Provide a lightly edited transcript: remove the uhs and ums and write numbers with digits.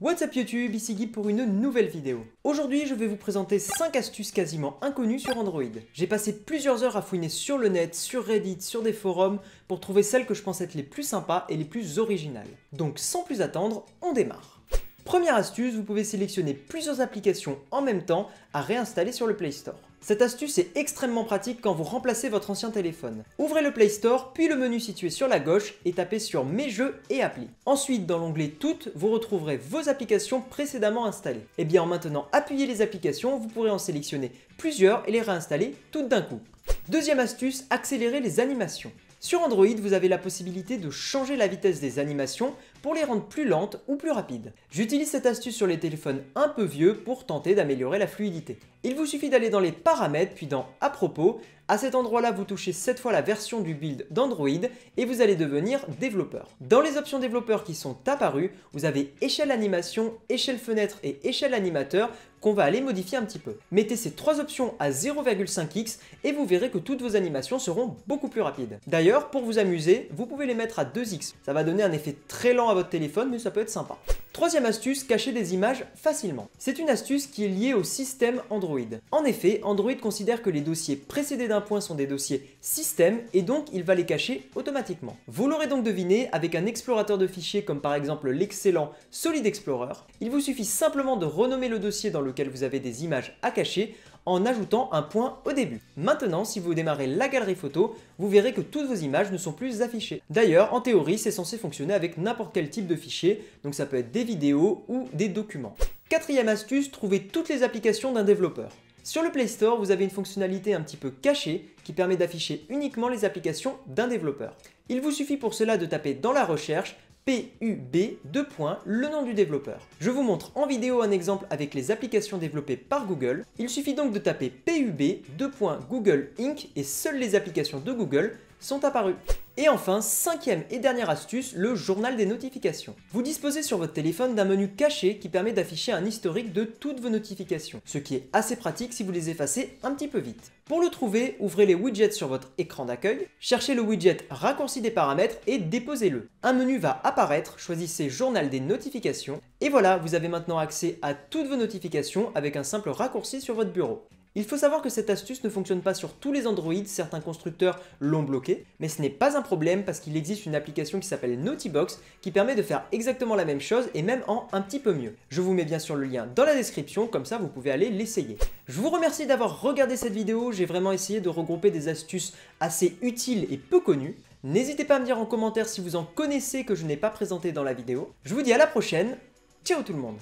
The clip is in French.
What's up YouTube, ici Guy pour une nouvelle vidéo. Aujourd'hui, je vais vous présenter 5 astuces quasiment inconnues sur Android. J'ai passé plusieurs heures à fouiner sur le net, sur Reddit, sur des forums pour trouver celles que je pense être les plus sympas et les plus originales. Donc sans plus attendre, on démarre. Première astuce, vous pouvez sélectionner plusieurs applications en même temps à réinstaller sur le Play Store. Cette astuce est extrêmement pratique quand vous remplacez votre ancien téléphone. Ouvrez le Play Store, puis le menu situé sur la gauche et tapez sur Mes jeux et applis. Ensuite, dans l'onglet Toutes, vous retrouverez vos applications précédemment installées. Et bien en maintenant appuyer les applications, vous pourrez en sélectionner plusieurs et les réinstaller toutes d'un coup. Deuxième astuce, accélérer les animations. Sur Android, vous avez la possibilité de changer la vitesse des animations pour les rendre plus lentes ou plus rapides. J'utilise cette astuce sur les téléphones un peu vieux pour tenter d'améliorer la fluidité. Il vous suffit d'aller dans les paramètres puis dans À propos. À cet endroit-là, vous touchez cette fois la version du build d'Android et vous allez devenir développeur. Dans les options développeurs qui sont apparues, vous avez échelle animation, échelle fenêtre et échelle animateur qu'on va aller modifier un petit peu. Mettez ces trois options à 0,5x et vous verrez que toutes vos animations seront beaucoup plus rapides. D'ailleurs, pour vous amuser, vous pouvez les mettre à 2x. Ça va donner un effet très lent à votre téléphone, mais ça peut être sympa. Troisième astuce, cacher des images facilement. C'est une astuce qui est liée au système Android. En effet, Android considère que les dossiers précédés d'un point sont des dossiers système et donc il va les cacher automatiquement. Vous l'aurez donc deviné, avec un explorateur de fichiers comme par exemple l'excellent Solid Explorer, il vous suffit simplement de renommer le dossier dans lequel vous avez des images à cacher en ajoutant un point au début. Maintenant, si vous démarrez la galerie photo, vous verrez que toutes vos images ne sont plus affichées. D'ailleurs, en théorie, c'est censé fonctionner avec n'importe quel type de fichier, donc ça peut être des vidéos ou des documents. Quatrième astuce, trouver toutes les applications d'un développeur. Sur le Play Store, vous avez une fonctionnalité un petit peu cachée qui permet d'afficher uniquement les applications d'un développeur. Il vous suffit pour cela de taper dans la recherche PUB, le nom du développeur. Je vous montre en vidéo un exemple avec les applications développées par Google. Il suffit donc de taper PUB, Google Inc. et seules les applications de Google sont apparues. Et enfin, cinquième et dernière astuce, le journal des notifications. Vous disposez sur votre téléphone d'un menu caché qui permet d'afficher un historique de toutes vos notifications, ce qui est assez pratique si vous les effacez un petit peu vite. Pour le trouver, ouvrez les widgets sur votre écran d'accueil, cherchez le widget raccourci des paramètres et déposez-le. Un menu va apparaître, choisissez journal des notifications et voilà, vous avez maintenant accès à toutes vos notifications avec un simple raccourci sur votre bureau. Il faut savoir que cette astuce ne fonctionne pas sur tous les Android, certains constructeurs l'ont bloqué, mais ce n'est pas un problème parce qu'il existe une application qui s'appelle Notibox qui permet de faire exactement la même chose et même en un petit peu mieux. Je vous mets bien sûr le lien dans la description, comme ça vous pouvez aller l'essayer. Je vous remercie d'avoir regardé cette vidéo, j'ai vraiment essayé de regrouper des astuces assez utiles et peu connues. N'hésitez pas à me dire en commentaire si vous en connaissez que je n'ai pas présenté dans la vidéo. Je vous dis à la prochaine, ciao tout le monde!